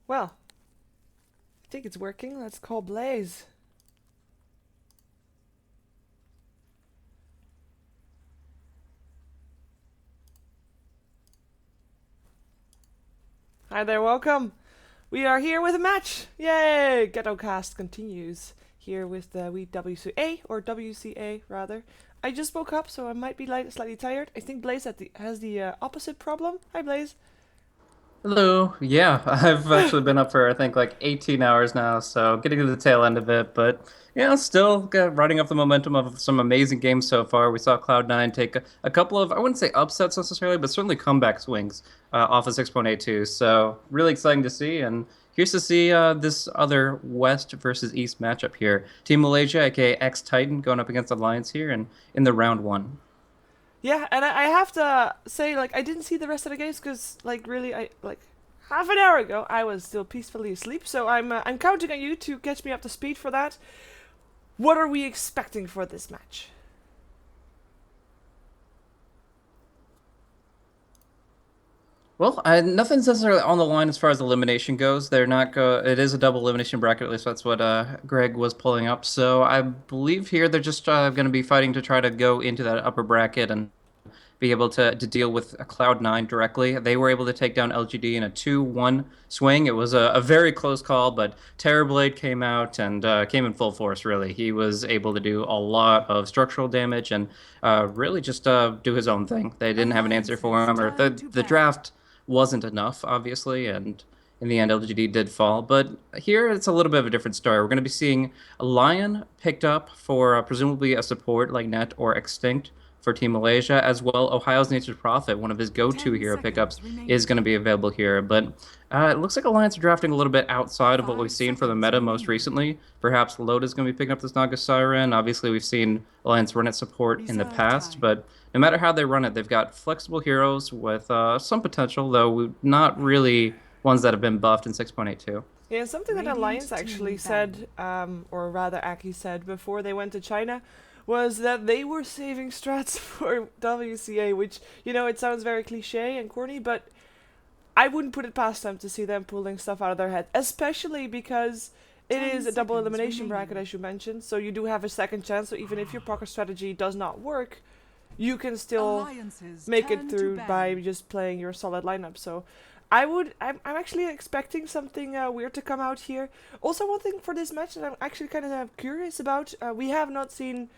Well, I think it's working. Let's call Blaze. Hi there, welcome. We are here with a match. Yay! Ghettocast continues here with the WCA or WCA rather. I just woke up, so I might be slightly tired. I think Blaze has the opposite problem. Hi, Blaze. Hello. Yeah, I've actually been up for I think like 18 hours now, so getting to the tail end of it, but still riding up the momentum of some amazing games so far. We saw Cloud9 take a couple of, I wouldn't say upsets necessarily, but certainly comeback swings off of 6.82. So really exciting to see, and here's to see this other West versus East matchup here. Team Malaysia, aka X Titan, going up against Alliance here, and in the round one. Yeah, and I have to say, like, I didn't see the rest of the games because, like, really, half an hour ago I was still peacefully asleep. So I'm counting on you to catch me up to speed for that. What are we expecting for this match? Well, nothing's necessarily on the line as far as elimination goes. They're not go. It is a double elimination bracket, at least that's what Greg was pulling up. So I believe here they're just going to be fighting to try to go into that upper bracket and be able to deal with a Cloud9 directly. They were able to take down LGD in a 2-1 swing. It was a very close call, but Terrorblade came out and came in full force, really. He was able to do a lot of structural damage and really just do his own thing. They didn't have an answer for Alliances him, or turn the to ban. draft wasn't enough, obviously, and in the end, LGD did fall. But here it's a little bit of a different story. We're going to be seeing a Lion picked up for presumably a support like Net or Extinct for Team Malaysia, as well. Ohio's Nature's Prophet, one of his go-to 10 hero pickups, seconds is remaining. going to be available here. But it looks like Alliance are drafting a little bit outside of what we've 5 seen for the seconds meta most remaining. recently. Perhaps Loda's going to be picking up this Naga Siren. Obviously, we've seen Alliance run its support in the Reserve past, time. but no matter how they run it, they've got flexible heroes with some potential, though not really ones that have been buffed in 6.82. Yeah, something that Radiant Alliance actually team ban. said, or rather Aki said before they went to China, was that they were saving strats for WCA, which, it sounds very cliche and corny, but I wouldn't put it past them to see them pulling stuff out of their head, especially because it 10 is a double seconds elimination bracket, remaining. as you mentioned, so you do have a second chance. So even if your pocket strategy does not work, you can still Alliances make it turn to through by ban. just playing your solid lineup. So I'm actually expecting something weird to come out here. Also, one thing for this match that I'm actually kind of curious about, we have not seen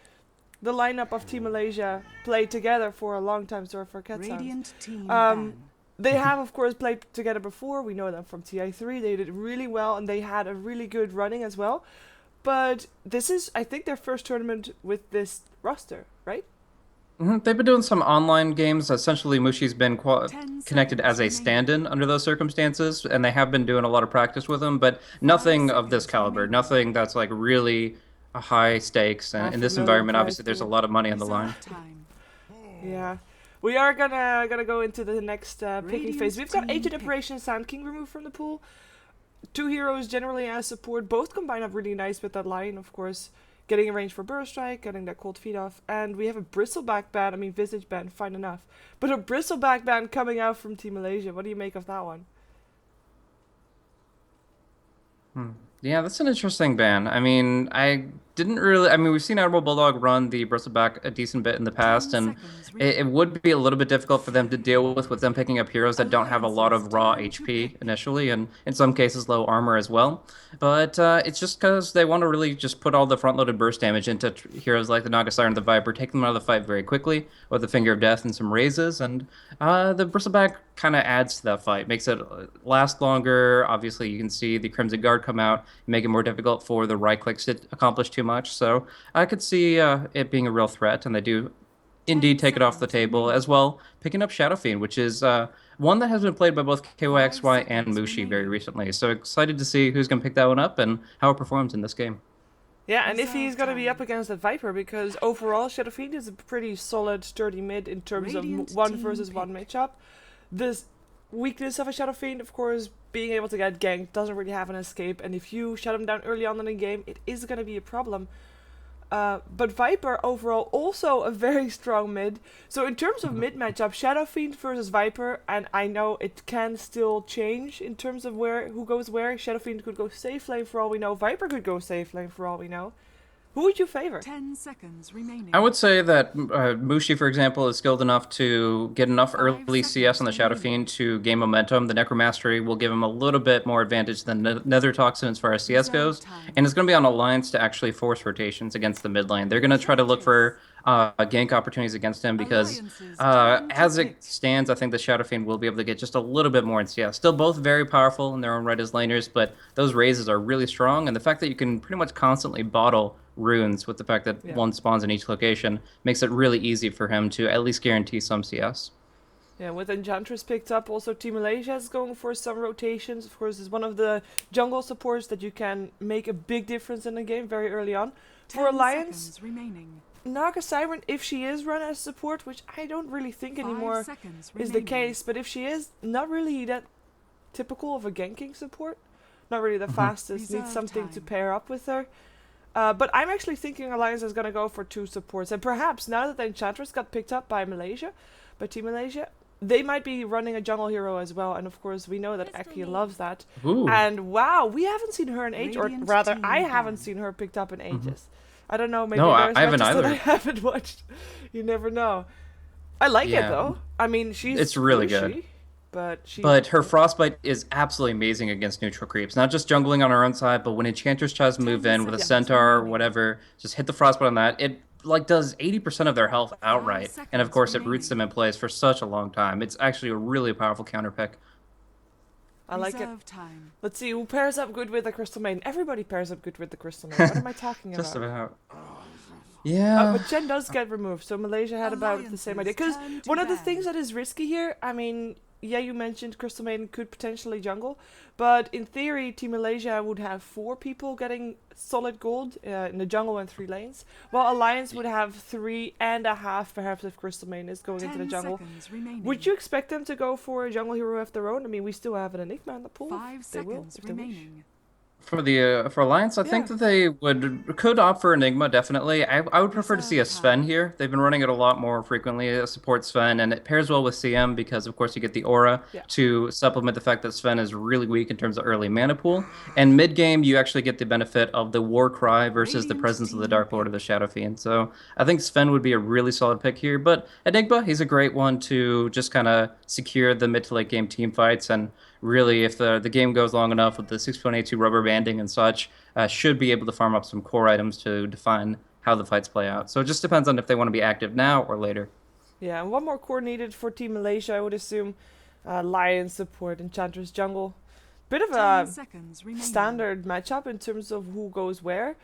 the lineup of Team Malaysia play together for a long time, so for cat sounds. Radiant team Um, ban. they have, of course, played together before. We know them from TI3. They did really well, and they had a really good running as well. But this is, I think, their first tournament with this roster, right? They've been doing some online games. Essentially, Mushi's been 10 connected as seconds a remaining. stand-in under those circumstances, and they have been doing a lot of practice with him, but 5 nothing of this seconds caliber, remaining. nothing that's like really a high stakes. And in Half a this million environment, prize obviously, there's a pool. lot of money on the line. Reserve time. Yeah. We are gonna go into the next picking phase. Radiant We've got team Agent picked. Operation Sand King removed from the pool. Two heroes generally as support. Both combine up really nice with that line, of course. Getting a range for Burst Strike, getting that cold feet off. And we have a Bristleback ban, Visage ban, fine enough. But a Bristleback ban coming out from Team Malaysia. What do you make of that one? Hmm. Yeah, that's an interesting ban. I mean, I didn't really. I mean, we've seen Admiral Bulldog run the Bristleback a decent bit in the past, 10 and seconds it remaining. would be a little bit difficult for them to deal with them picking up heroes that don't have a lot Alliances of raw turn to HP pick. initially, and in some cases low armor as well. But it's just because they want to really just put all the front-loaded burst damage into heroes like the Naga Siren and the Viper, take them out of the fight very quickly with the Finger of Death and some raises, and the Bristleback kind of adds to that fight, makes it last longer. Obviously, you can see the Crimson Guard come out, make it more difficult for the right clicks to accomplish too much. So I could see it being a real threat, and they do 10 indeed take it off the seconds table as remaining. well. Picking up Shadow Fiend, which is one that has been played by both 5 KYXY and seconds Mushi very remaining. recently. So excited to see who's going to pick that one up and how it performs in this game. Yeah, and if he's Reserve gonna be up time. against that Viper, because overall Shadow Fiend is a pretty solid, sturdy mid in terms of Radiant one team versus one picked. matchup. This weakness of a Shadow Fiend, of course, being able to get ganked doesn't really have an escape, and if you shut him down early on in the game, it is gonna be a problem. But Viper overall also a very strong mid. So in terms of mid matchup, Shadow Fiend versus Viper, and I know it can still change in terms of who goes where. Shadow Fiend could go safe lane for all we know. Viper could go safe lane for all we know. Who would you favor? 10 seconds remaining. I would say that Mushi, for example, is skilled enough to get enough early CS on the Shadow Fiend to gain momentum. The Necromastery will give him a little bit more advantage than Nether Toxin as far as CS goes. And it's going to be on Alliance to actually force rotations against the mid lane. They're going to try to look for gank opportunities against him because as it stands, I think the Shadow Fiend will be able to get just a little bit more in CS. Still both very powerful in their own right as laners, but those raises are really strong. And the fact that you can pretty much constantly bottle runes with the fact that one spawns in each location makes it really easy for him to at least guarantee some CS. Yeah, with Enchantress picked up, also Team Malaysia is going for some rotations. Of course, it's one of the jungle supports that you can make a big difference in the game very early on. For Alliance, Naga Siren, if she is run as support, which I don't really think anymore is the case, but if she is, not really that typical of a ganking support. Not really the fastest, needs something to pair up with her. But I'm actually thinking Alliance is going to go for 2 supports. And perhaps now that the Enchantress got picked up by Team Malaysia, they might be running a jungle hero as well. And of course, we know that Aki loves that. Ooh. And wow, we haven't seen her in ages. Or rather, I haven't seen her picked up in ages. I don't know, maybe there's haven't matches that either. I haven't watched. You never know. I like it though. I mean, it's really good. But her Frostbite is absolutely amazing against neutral creeps. Not just jungling on her own side, but when Enchantress tries to move in with a Centaur or whatever, just hit the Frostbite on that. It like does 80% of their health outright. And of course, it roots them in place for such a long time. It's actually a really powerful counter pick. I like it. Let's see, who pairs up good with the Crystal Maiden? Everybody pairs up good with the Crystal Maiden. What am I talking about? Just about. Yeah. But Chen does get removed, so Malaysia had about the same idea. Because one of the things that is risky here, I mean, yeah, you mentioned Crystal Maiden could potentially jungle, but in theory, Team Malaysia would have 4 people getting solid gold in the jungle and 3 lanes, while Alliance would have 3.5, perhaps, if Crystal Maiden is going into the jungle. Would you expect them to go for a jungle hero of their own? I mean, we still have an Enigma in the pool. 5 seconds if they wish. For Alliance, I think that they could opt for Enigma, definitely. I would prefer to see a Sven here. They've been running it a lot more frequently, a support Sven, and it pairs well with CM because, of course, you get the aura to supplement the fact that Sven is really weak in terms of early mana pool. And mid-game, you actually get the benefit of the War Cry versus the presence of the Dark Lord of the Shadow Fiend. So I think Sven would be a really solid pick here. But Enigma, he's a great one to just kind of secure the mid to late game team fights, and really, if the game goes long enough with the 6.82 rubber banding and such, should be able to farm up some core items to define how the fights play out. So it just depends on if they want to be active now or later. Yeah, and one more core needed for Team Malaysia, I would assume. Lion support, Enchantress jungle. Bit of a standard matchup in terms of who goes where.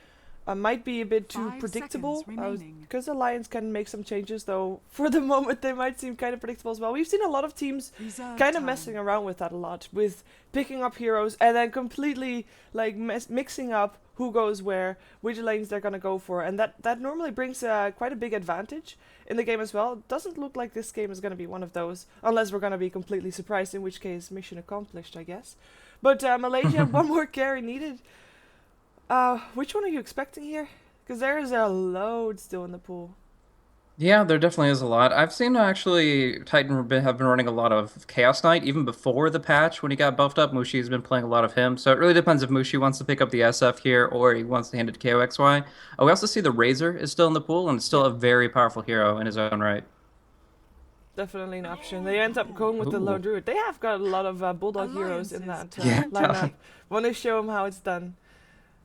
Might be a bit too predictable, because the Lions can make some changes, though for the moment they might seem kind of predictable as well. We've seen a lot of teams kind of messing around with that a lot, with picking up heroes and then completely like mixing up who goes where, which lanes they're going to go for, and that normally brings quite a big advantage in the game as well. It doesn't look like this game is going to be one of those, unless we're going to be completely surprised, in which case mission accomplished, I guess. But Malaysia, one more carry needed. Which one are you expecting here? Because there is a load still in the pool. Yeah, there definitely is a lot. I've seen actually Titan have been running a lot of Chaos Knight even before the patch when he got buffed up. Mushi's been playing a lot of him. So it really depends if Mushi wants to pick up the SF here or he wants to hand it to KOXY. We also see the Razor is still in the pool and it's still a very powerful hero in his own right. Definitely an option. They end up going with the Lone Druid. They have got a lot of Bulldog heroes in that lineup. Want to show him how it's done.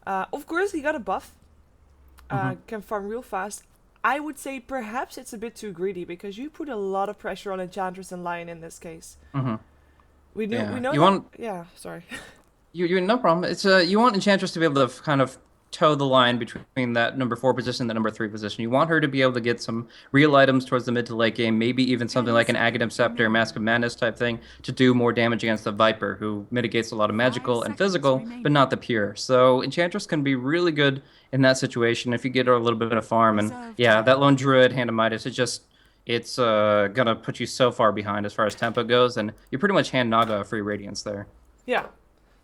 Of course, he got a buff. Can farm real fast. I would say perhaps it's a bit too greedy because you put a lot of pressure on Enchantress and Lion in this case. We know. Sorry. You no problem. It's you want Enchantress to be able to kind of toe the line between that number 4 position and the number 3 position. You want her to be able to get some real items towards the mid to late game, maybe even something like an Aghanim Scepter, Mask of Madness type thing, to do more damage against the Viper, who mitigates a lot of magical and physical, but not the pure. So Enchantress can be really good in that situation if you get her a little bit of farm. And yeah, that Lone Druid, Hand of Midas, it's gonna put you so far behind as far as tempo goes, and you pretty much hand Naga a free Radiance there. Yeah.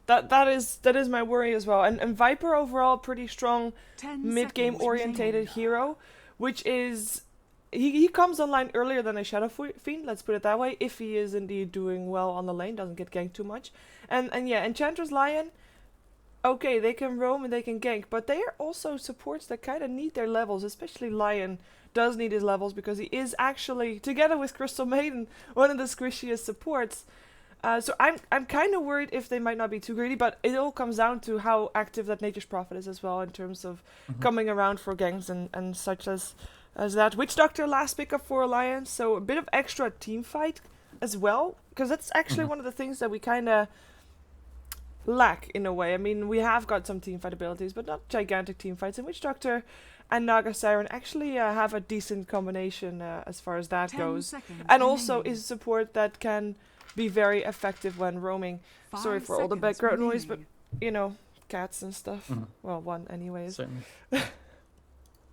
That is my worry as well. And Viper overall pretty strong 10 mid-game seconds orientated remaining. hero, which is he comes online earlier than a Shadow Fiend, let's put it that way, if he is indeed doing well on the lane, doesn't get ganked too much. And yeah, Enchantress Lion, okay, they can roam and they can gank, but they are also supports that kind of need their levels, especially Lion does need his levels because he is actually, together with Crystal Maiden, one of the squishiest supports. So I'm kind of worried if they might not be too greedy, but it all comes down to how active that Nature's Prophet is as well in terms of coming around for ganks and such as that. Witch Doctor last pickup for Alliance, so a bit of extra team fight as well, because that's actually one of the things that we kind of lack in a way. I mean, we have got some team fight abilities, but not gigantic team fights. And Witch Doctor and Naga Siren actually have a decent combination as far as that 10 goes, seconds and also remaining. is support that can be very effective when roaming. Sorry 5 for all the seconds background noise, but remaining. cats and stuff. Well, one anyways. Certainly.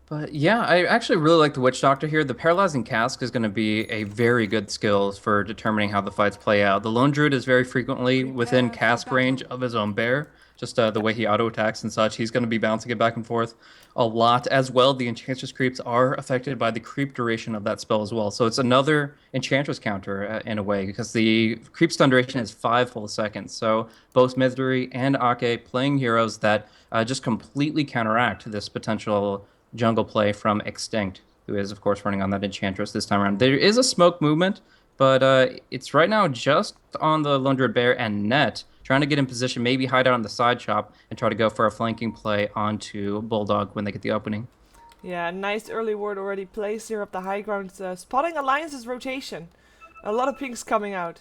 But yeah, I actually really like the Witch Doctor here. The Paralyzing Cask is going to be a very good skill for determining how the fights play out. The Lone Druid is very frequently within Prepare for cask range battle. of his own bear. Just the way he auto attacks and such, he's going to be bouncing it back and forth a lot as well. The Enchantress creeps are affected by the creep duration of that spell as well. So it's another Enchantress counter in a way because the creep stun duration is 5 full seconds. So both Misery and Ake playing heroes that just completely counteract this potential jungle play from Extinct, who is, of course, running on that Enchantress this time around. There is a smoke movement, but it's right now just on the Lone Druid Bear and Net, trying to get in position, maybe hide out on the side chop, and try to go for a flanking play onto Bulldog when they get the opening. Yeah, nice early ward already placed here up the high ground, spotting Alliance's rotation. A lot of pinks coming out.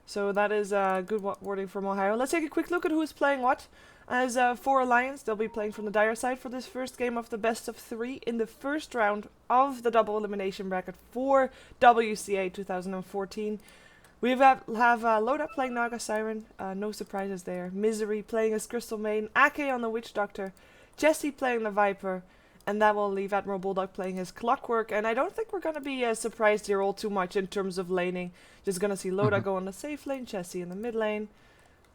So that is good wording from Ohio. Let's take a quick look at who is playing what. As for Alliance, they'll be playing from the dire side for this first game of the best of 3 in the first round of the double elimination bracket for WCA 2014. We have Loda playing Naga Siren, no surprises there. Misery playing as Crystal Maiden, Ake on the Witch Doctor, Jesse playing the Viper, and that will leave Admiral Bulldog playing his Clockwork. And I don't think we're going to be surprised here all too much in terms of laning. Just going to see Loda go on the safe lane, Jesse in the mid lane,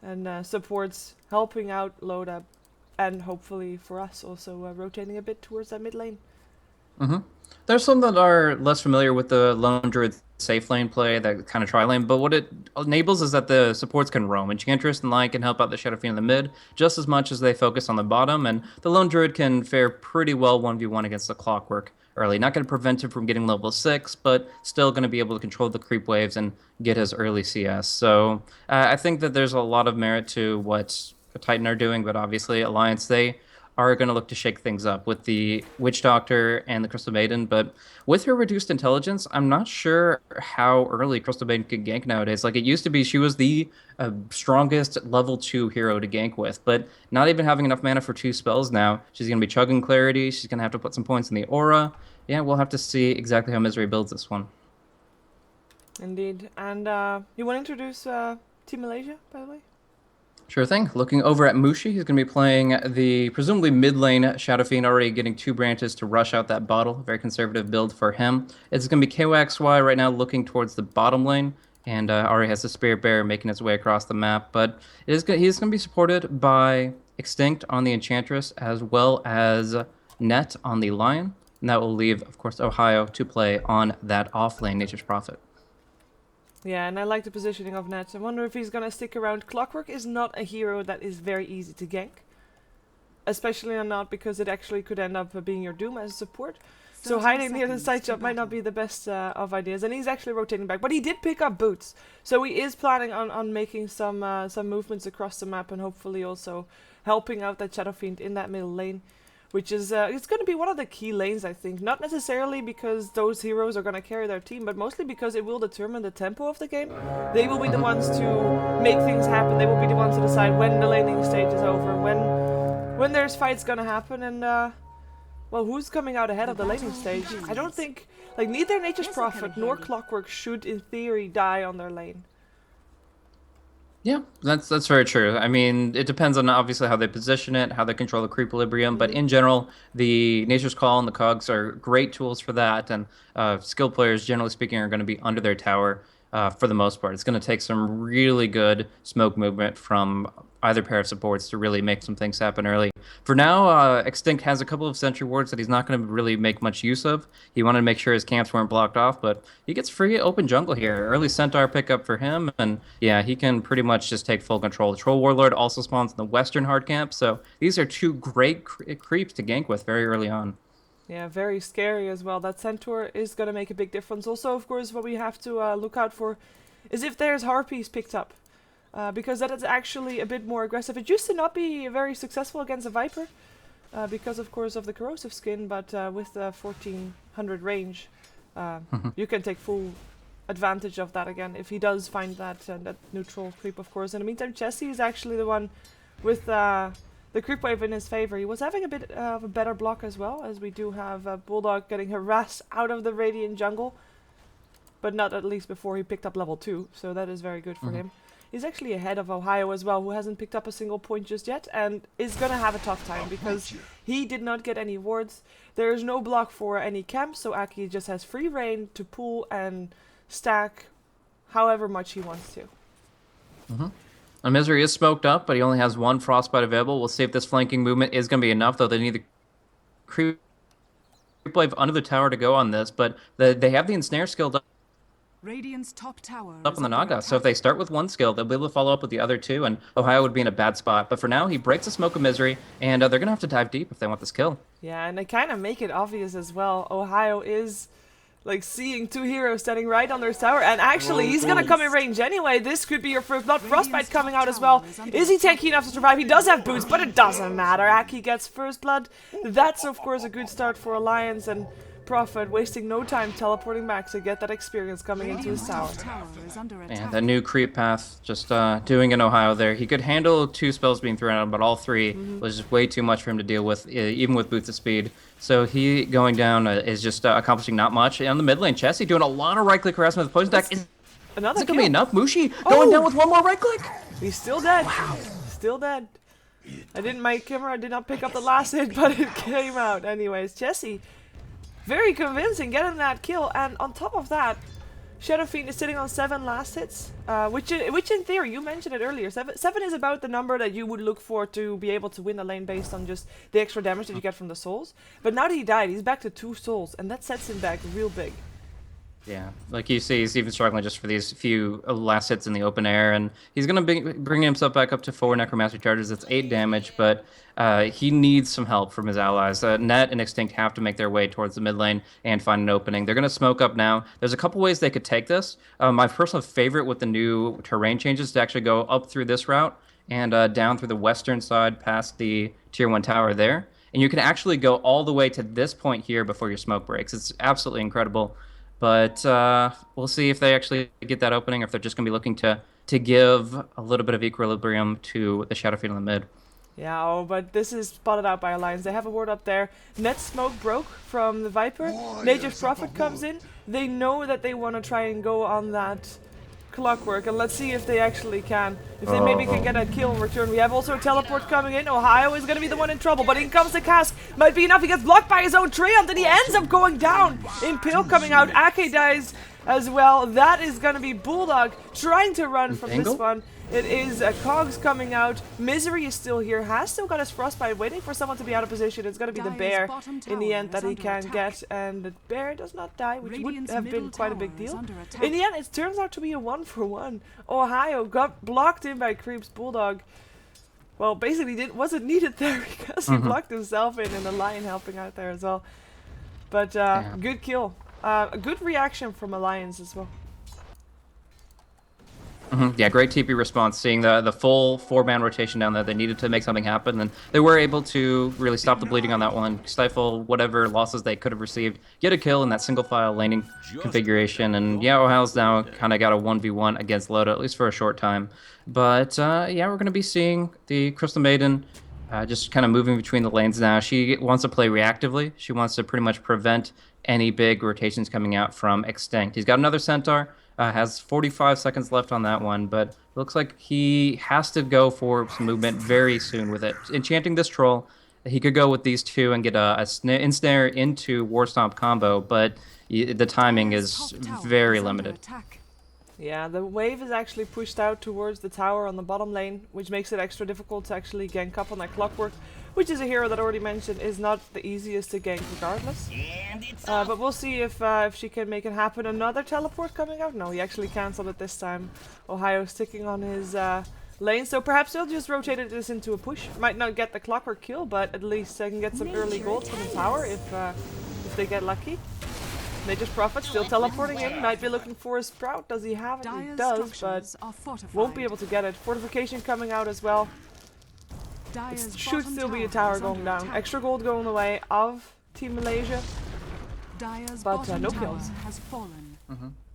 and supports helping out Loda, and hopefully for us also rotating a bit towards that mid lane. There's some that are less familiar with the Lone Druid safe lane play, that kind of tri lane, but what it enables is that the supports can roam. Enchantress and Lion can help out the Shadow Fiend in the mid just as much as they focus on the bottom, and the Lone Druid can fare pretty well 1v1 against the Clockwork early. Not going to prevent him from getting level 6, but still going to be able to control the creep waves and get his early CS. So I think that there's a lot of merit to what Titan are doing, but obviously Alliance, they are going to look to shake things up with the Witch Doctor and the Crystal Maiden. But with her reduced intelligence, I'm not sure how early Crystal Maiden can gank nowadays. Like, it used to be she was the strongest level 2 hero to gank with, but not even having enough mana for 2 spells now. She's going to be chugging Clarity. She's going to have to put some points in the aura. Yeah, we'll have to see exactly how Misery builds this one. Indeed. And you want to introduce Team Malaysia, by the way? Sure thing. Looking over at Mushi, he's going to be playing the presumably mid lane Shadow Fiend, already getting 2 branches to rush out that bottle. Very conservative build for him. It's going to be KYXY right now looking towards the bottom lane, and already has the Spirit Bear making his way across the map. But he's going to be supported by Extinct on the Enchantress, as well as Net on the Lion. And that will leave, of course, Ohio to play on that off lane Nature's Prophet. Yeah, and I like the positioning of Nets. I wonder if he's going to stick around. Clockwork is not a hero that is very easy to gank. Especially not because it actually could end up being your Doom as a support. So hiding near the side shot might not be the best of ideas. And he's actually rotating back. But he did pick up boots. So he is planning on making some movements across the map. And hopefully also helping out that Shadow Fiend in that middle lane. Which is, it's going to be one of the key lanes, I think. Not necessarily because those heroes are going to carry their team, but mostly because it will determine the tempo of the game. They will be the ones to make things happen. They will be the ones to decide when the laning stage is over, when there's fights going to happen, and, well, who's coming out ahead of the laning stage? I don't think, like, neither Nature's Prophet nor Clockwork should, in theory, die on their lane. Yeah, that's very true. I mean, it depends on obviously how they position it, how they control the creep equilibrium, but in general, the Nature's Call and the Cogs are great tools for that, and skilled players, generally speaking, are going to be under their tower for the most part. It's going to take some really good smoke movement from either pair of supports to really make some things happen early. For now, Extinct has a couple of sentry wards that he's not going to really make much use of. He wanted to make sure his camps weren't blocked off, but he gets free open jungle here. Early Centaur pickup for him, and yeah, he can pretty much just take full control. The Troll Warlord also spawns in the western hard camp, so these are two great creeps to gank with very early on. Yeah, very scary as well. That Centaur is going to make a big difference. Also, of course, what we have to look out for is if there's Harpies picked up. Because that is actually a bit more aggressive. It used to not be very successful against a Viper. Because, of course, of the corrosive skin. But with the 1400 range, you can take full advantage of that again. If he does find that neutral creep, of course. In the meantime, Chessie is actually the one with the creep wave in his favor. He was having a bit of a better block as well, as we do have Bulldog getting harassed out of the Radiant jungle, but not at least before he picked up level 2, so that is very good for him. He's actually ahead of Ohio as well, who hasn't picked up a single point just yet, and is gonna have a tough time because he did not get any wards. There is no block for any camps, so Aki just has free reign to pull and stack however much he wants to. Misery is smoked up, but he only has one Frostbite available. We'll see if this flanking movement is going to be enough, though they need the creep wave under the tower to go on this, but they have the ensnare skill Radiant's top tower up is on the under Naga, so if they start with one skill, they'll be able to follow up with the other two, and Ohio would be in a bad spot. But for now, he breaks the smoke of Misery, and they're going to have to dive deep if they want this kill. Yeah, and they kind of make it obvious as well. Ohio is like seeing two heroes standing right on their tower, and actually he's gonna come in range anyway. This could be your first blood. Frostbite coming out as well. Is he tanky enough to survive? He does have boots, but it doesn't matter. Aki gets first blood. That's of course a good start for Alliance, and Prophet wasting no time teleporting back to get that experience coming into his tower. And the new creep path just doing in Ohio there. He could handle 2 spells being thrown at him, but all 3 was just way too much for him to deal with, even with boots of speed. So he going down is just accomplishing not much. And on the mid lane, Chessie doing a lot of right-click harassment with the poison deck. Is it going to be enough? Mushi going down with one more right-click. He's still dead. Wow. Still dead. My camera did not pick up the last hit, but it came out. Anyways, Chessie, very convincing, getting that kill. And on top of that, Shadow Fiend is sitting on 7 last hits, which in theory, you mentioned it earlier, 7 is about the number that you would look for to be able to win the lane based on just the extra damage that you get from the souls. But now that he died, he's back to 2 souls, and that sets him back real big. Yeah, like you see, he's even struggling just for these few last hits in the open air, and he's going to bring himself back up to 4 Necromancy charges. That's 8 damage, but he needs some help from his allies. Net and Extinct have to make their way towards the mid lane and find an opening. They're going to smoke up now. There's a couple ways they could take this. My personal favorite with the new terrain changes is to actually go up through this route and down through the western side past the tier 1 tower there. And you can actually go all the way to this point here before your smoke breaks. It's absolutely incredible. But we'll see if they actually get that opening, or if they're just going to be looking to give a little bit of equilibrium to the Shadow Fiend in the mid. Yeah, but this is spotted out by Alliance. They have a ward up there. Net smoke broke from the Viper. Nature's Prophet comes in. They know that they want to try and go on that clockwork, and let's see if they actually can. If they maybe can get a kill in return. We have also a teleport coming in. Ohio is going to be the one in trouble, but in comes the cask. Might be enough. He gets blocked by his own Treant, and he ends up going down. Impale coming out. Ake dies as well. That is going to be Bulldog trying to run from this one. It is Cogs coming out. Misery is still here. Has still got his Frostbite, waiting for someone to be out of position. It's going to be the bear in the end that he can get. And the bear does not die, which would have been quite a big deal. In the end, it turns out to be a 1-for-1. Ohio got blocked in by Creeps. Bulldog, well, basically wasn't needed there because he blocked himself in, and the Lion helping out there as well. But good kill. A good reaction from Alliance as well. Yeah, great TP response, seeing the full 4-man rotation down there. They needed to make something happen, and they were able to really stop the bleeding on that one, stifle whatever losses they could have received, get a kill in that single file laning configuration, and yeah, Ohio's now kind of got a 1v1 against Loda, at least for a short time. But yeah, we're going to be seeing the Crystal Maiden just kind of moving between the lanes now. She wants to play reactively. She wants to pretty much prevent any big rotations coming out from Extinct. He's got another Centaur. Has 45 seconds left on that one, but looks like he has to go for some movement very soon with it. Enchanting this troll, he could go with these 2 and get a ensnare into War Stomp combo, but the timing is very limited. Yeah, the wave is actually pushed out towards the tower on the bottom lane, which makes it extra difficult to actually gank up on that Clockwork, which is a hero that I already mentioned is not the easiest to gank regardless. But we'll see if she can make it happen. Another teleport coming out? No, he actually cancelled it this time. Ohio sticking on his lane, so perhaps they'll just rotate this into a push. Might not get the Clockwork kill, but at least they can get some early gold from the tower if they get lucky. Nature's Prophet still teleporting in. Might be looking for a Sprout. Does he have it? He does, but won't be able to get it. Fortification coming out as well. It should still be a tower going down. Extra gold going away of Team Malaysia, but no kills.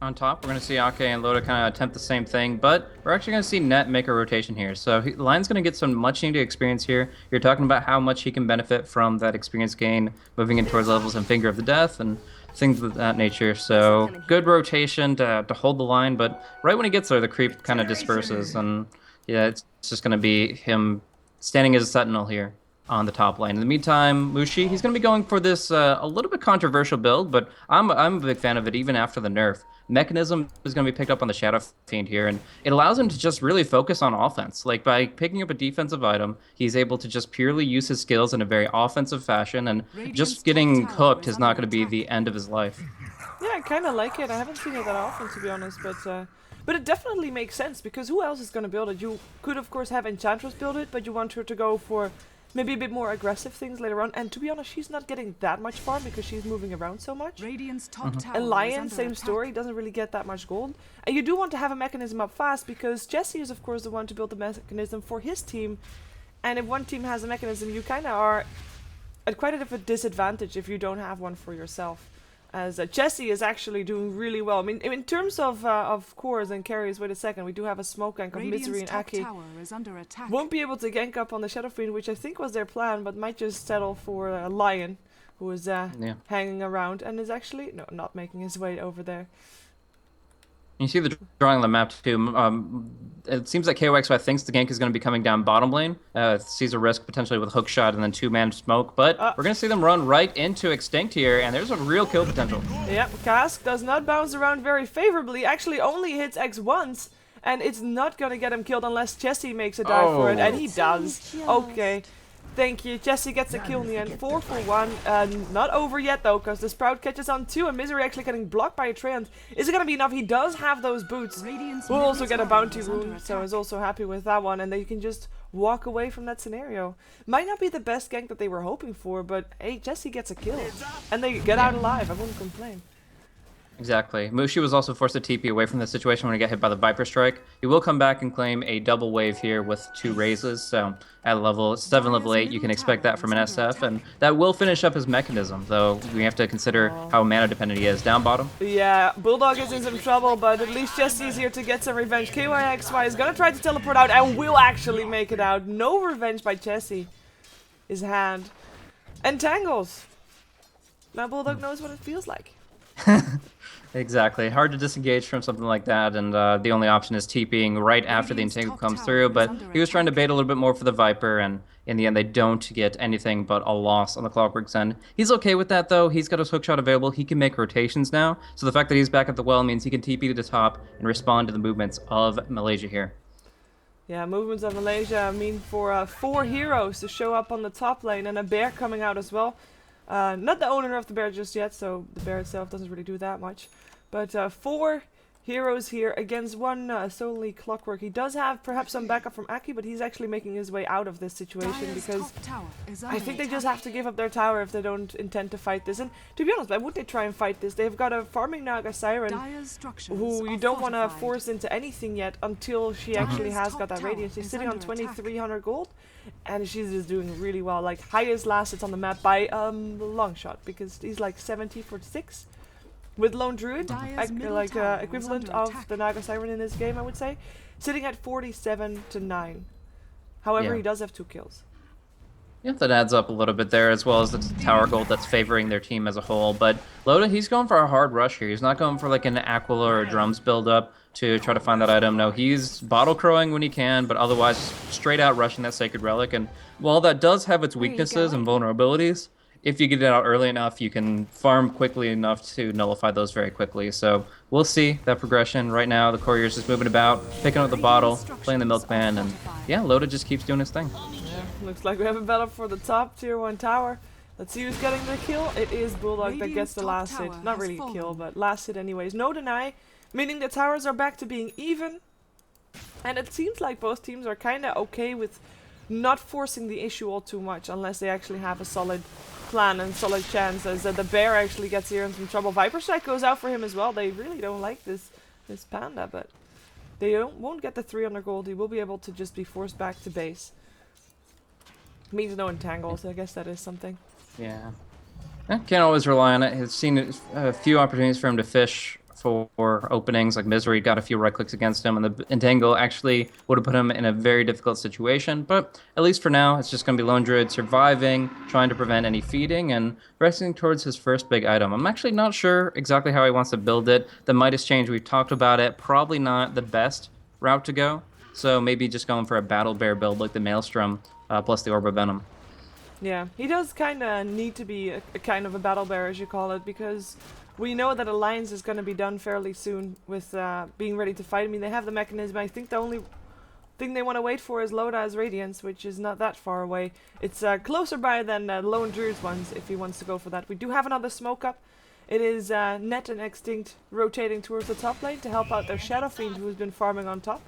On top, we're going to see Ake and Loda kind of attempt the same thing, but we're actually going to see Net make a rotation here. So Lion's going to get some much needed experience here. You're talking about how much he can benefit from that experience gain, moving in towards levels and Finger of the Death and things of that nature. So good rotation to hold the line, but right when he gets there, the creep kind of disperses, and yeah, it's just going to be him standing as a sentinel here on the top lane. In the meantime, Mushi, he's going to be going for this a little bit controversial build, but I'm a big fan of it even after the nerf. Mechanism is going to be picked up on the Shadow Fiend here, and it allows him to just really focus on offense. Like, by picking up a defensive item, he's able to just purely use his skills in a very offensive fashion, and just getting hooked is not going to be the end of his life. Yeah, I kind of like it. I haven't seen it that often, to be honest, but it definitely makes sense, because who else is going to build it? You could, of course, have Enchantress build it, but you want her to go for maybe a bit more aggressive things later on. And to be honest, she's not getting that much farm because she's moving around so much. And Lion, same story, doesn't really get that much gold. And you do want to have a mechanism up fast, because Jesse is, of course, the one to build the mechanism for his team. And if one team has a mechanism, you kind of are at quite a different disadvantage if you don't have one for yourself. As Jesse is actually doing really well. I mean, in terms of cores and carries, wait a second, we do have a smoke gank of Misery and Aki. Won't be able to gank up on the Shadow Fiend, which I think was their plan, but might just settle for a Lion, who is hanging around and is actually, no, not making his way over there. You see the drawing on the map too. It seems like KOXY thinks the gank is going to be coming down bottom lane. Sees a risk potentially with hook shot and then two-man smoke, but we're going to see them run right into Extinct here, and there's a real kill potential. Yep, Cask does not bounce around very favorably. Actually, only hits X once, and it's not going to get him killed unless Jesse makes a dive for it, and he does. Okay. Thank you. Jesse gets a kill in the end. 4 for 1. Not over yet, though, because the Sprout catches on 2, and Misery actually getting blocked by a Treant. Is it going to be enough? He does have those boots. We'll also get a bounty rune, so he's also happy with that one, and they can just walk away from that scenario. Might not be the best gank that they were hoping for, but hey, Jesse gets a kill. And they get out alive. I wouldn't complain. Exactly. Mushi was also forced to TP away from the situation when he got hit by the Viper Strike. He will come back and claim a double wave here with 2 raises. So at level 7, level 8, you can expect that from an SF, and that will finish up his mechanism, though we have to consider how mana dependent he is. Down bottom. Yeah, Bulldog is in some trouble, but at least Jesse's here to get some revenge. KYXY is going to try to teleport out and will actually make it out. No revenge by Jesse is had. Entangles. Now Bulldog knows what it feels like. Exactly. Hard to disengage from something like that, and the only option is TPing right after the Entangle comes through, but he was trying to bait a little bit more for the Viper, and in the end they don't get anything but a loss on the Clockwork's end. He's okay with that, though. He's got his hookshot available. He can make rotations now, so the fact that he's back at the well means he can TP to the top and respond to the movements of Malaysia here. Yeah, movements of Malaysia, I mean, for 4 heroes to show up on the top lane, and a bear coming out as well. Not the owner of the bear just yet, so the bear itself doesn't really do that much. But 4 heroes here against 1 solely Clockwork. He does have perhaps some backup from Aki, but he's actually making his way out of this situation because I think they just have to give up their tower if they don't intend to fight this. And to be honest, why would they try and fight this? They've got a farming Naga Siren who you don't want to force into anything yet until she actually has got that radiance. She's sitting on 2,300 gold, and she's just doing really well. Like, highest last hits on the map by long shot, because he's like 70 for 6. With Lone Druid, equivalent of the Naga Siren in this game, I would say. Sitting at 47 to 9. However, he does have 2 kills. Yeah, that adds up a little bit there, as well as the tower gold that's favoring their team as a whole. But Loda, he's going for a hard rush here. He's not going for like an Aquila or a Drums build up to try to find that item. No, he's bottle crowing when he can, but otherwise straight out rushing that Sacred Relic. And while that does have its weaknesses and vulnerabilities, if you get it out early enough, you can farm quickly enough to nullify those very quickly. So we'll see that progression. Right now, the courier's just moving about, picking up the bottle, playing the milkman, and yeah, Loda just keeps doing his thing. Yeah, looks like we have a battle for the top tier 1 tower. Let's see who's getting the kill. It is Bulldog that gets the last hit. Not really a kill, but last hit anyways. No deny, meaning the towers are back to being even. And it seems like both teams are kind of okay with not forcing the issue all too much, unless they actually have a solid plan and solid chance, as the bear actually gets here in some trouble. Viper Strike goes out for him as well. They really don't like this panda, but they won't get the 3 on their gold. He will be able to just be forced back to base. Means no entangles, I guess that is something. Yeah. Can't always rely on it. I've seen a few opportunities for him to fish for openings, like Misery got a few right clicks against him, and the entangle actually would have put him in a very difficult situation. But at least for now, it's just going to be Lone Druid surviving, trying to prevent any feeding, and resting towards his first big item. I'm actually not sure exactly how he wants to build it. The Midas change, we've talked about it, probably not the best route to go. So maybe just going for a Battle Bear build like the Maelstrom plus the Orb of Venom. Yeah, he does kind of need to be a kind of a battle bear, as you call it, because we know that Alliance is going to be done fairly soon with being ready to fight. I mean, they have the mechanism. I think the only thing they want to wait for is Loda's Radiance, which is not that far away. It's closer by than Lone Druid's ones, if he wants to go for that. We do have another smoke up. It is Net and Extinct rotating towards the top lane to help out their Shadow Fiend, who's been farming on top,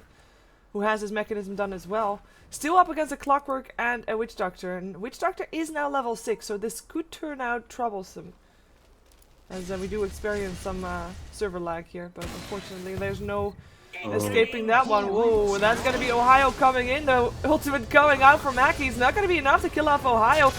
who has his mechanism done as well. Still up against a Clockwork and a Witch Doctor, and Witch Doctor is now level 6, so this could turn out troublesome, as we do experience some server lag here, but unfortunately there's no escaping that one. Whoa, that's going to be Ohio coming in, the ultimate coming out from Aki. It's not going to be enough to kill off Ohio.